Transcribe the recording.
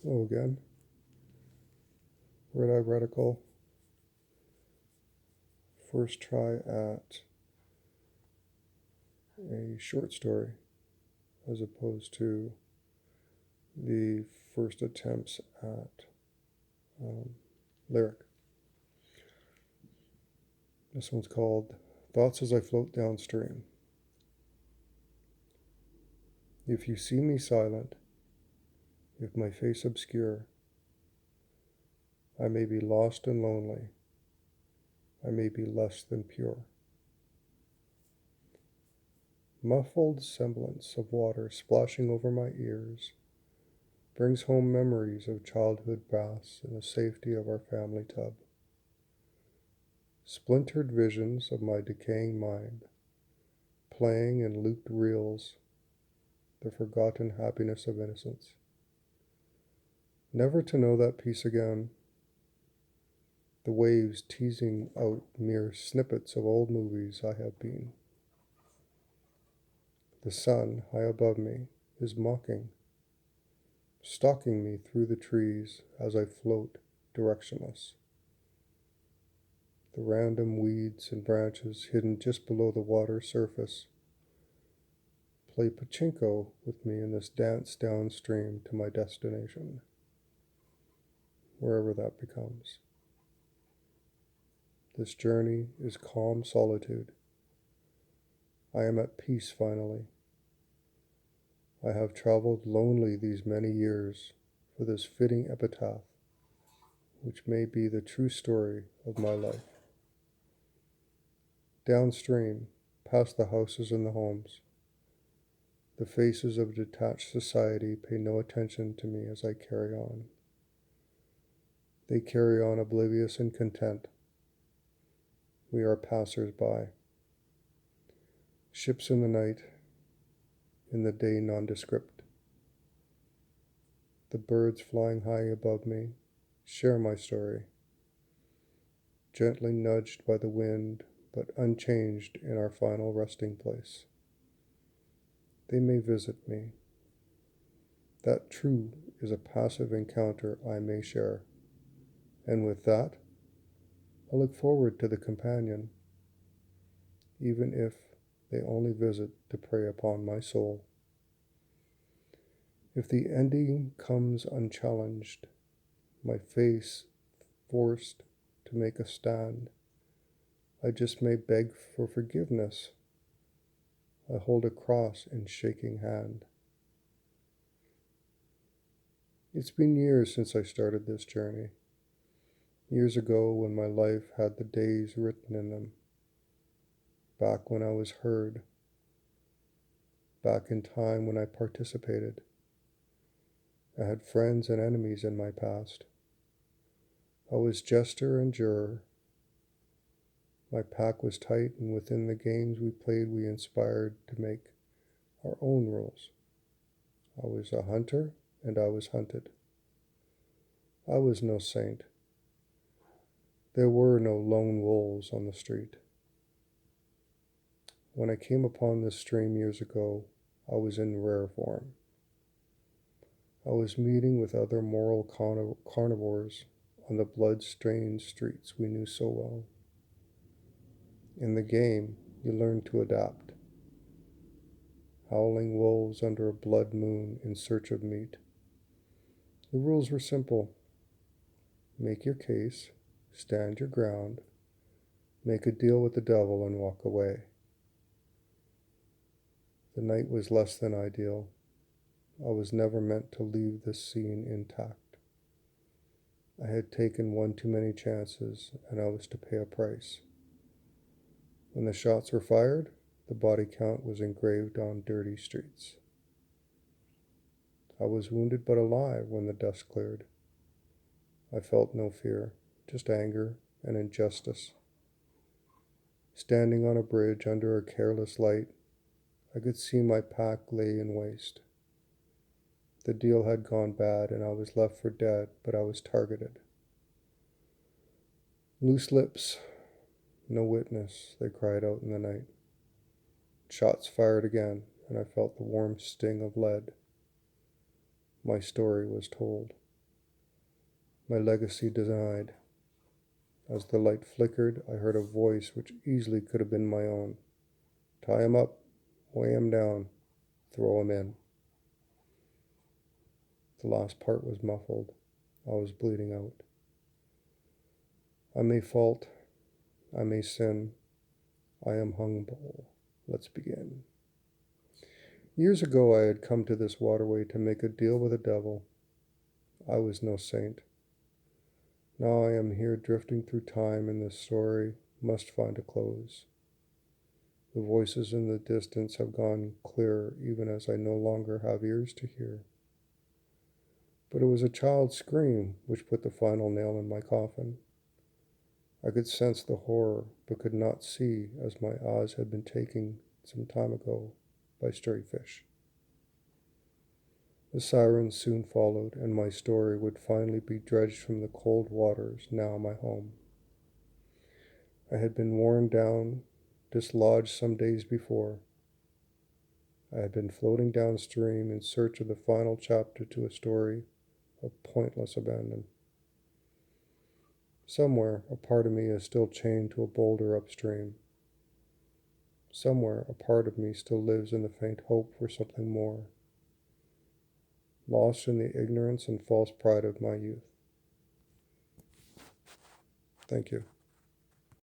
Hello again. Red-Eye Reticle. First try at a short story as opposed to the first attempts at lyric. This one's called Thoughts as I Float Downstream. If you see me silent, if my face obscure, I may be lost and lonely. I may be less than pure. Muffled semblance of water splashing over my ears brings home memories of childhood baths in the safety of our family tub. Splintered visions of my decaying mind, playing in looped reels, the forgotten happiness of innocence. Never to know that peace again, the waves teasing out mere snippets of old movies I have been. The sun, high above me, is mocking, stalking me through the trees as I float directionless. The random weeds and branches hidden just below the water surface play pachinko with me in this dance downstream to my destination, wherever that becomes. This journey is calm solitude. I am at peace finally. I have traveled lonely these many years for this fitting epitaph, which may be the true story of my life. Downstream, past the houses and the homes, the faces of detached society pay no attention to me as I carry on. They carry on oblivious and content. We are passers-by. Ships in the night, in the day nondescript. The birds flying high above me share my story, gently nudged by the wind, but unchanged in our final resting place. They may visit me. That too is a passive encounter I may share. And with that, I look forward to the companion, even if they only visit to prey upon my soul. If the ending comes unchallenged, my face forced to make a stand, I just may beg for forgiveness. I hold a cross in shaking hand. It's been years since I started this journey. Years ago when my life had the days written in them. Back when I was heard. Back in time when I participated. I had friends and enemies in my past. I was jester and juror. My pack was tight, and within the games we played we inspired to make our own rules. I was a hunter, and I was hunted. I was no saint. There were no lone wolves on the street. When I came upon this stream years ago, I was in rare form. I was meeting with other moral carnivores on the blood-stained streets we knew so well. In the game, you learn to adapt. Howling wolves under a blood moon in search of meat. The rules were simple. Make your case, stand your ground, make a deal with the devil and walk away. The night was less than ideal. I was never meant to leave this scene intact. I had taken one too many chances, and I was to pay a price. When the shots were fired, the body count was engraved on dirty streets. I was wounded but alive when the dust cleared. I felt no fear, just anger and injustice. Standing on a bridge under a careless light, I could see my pack lay in waste. The deal had gone bad and I was left for dead, but I was targeted. Loose lips, no witness, they cried out in the night. Shots fired again, and I felt the warm sting of lead. My story was told. my legacy denied. As the light flickered, I heard a voice which easily could have been my own. Tie him up, weigh him down, throw him in. The last part was muffled. I was bleeding out. I may fault, I may sin. I am humble. Let's begin. Years ago, I had come to this waterway to make a deal with the devil. I was no saint. Now I am here drifting through time, and this story must find a close. The voices in the distance have gone clearer, even as I no longer have ears to hear. But it was a child's scream which put the final nail in my coffin. I could sense the horror, but could not see, as my eyes had been taken some time ago by stray fish. The sirens soon followed, and my story would finally be dredged from the cold waters, now my home. I had been worn down, dislodged some days before. I had been floating downstream in search of the final chapter to a story of pointless abandon. Somewhere, a part of me is still chained to a boulder upstream. Somewhere, a part of me still lives in the faint hope for something more, lost in the ignorance and false pride of my youth. Thank you.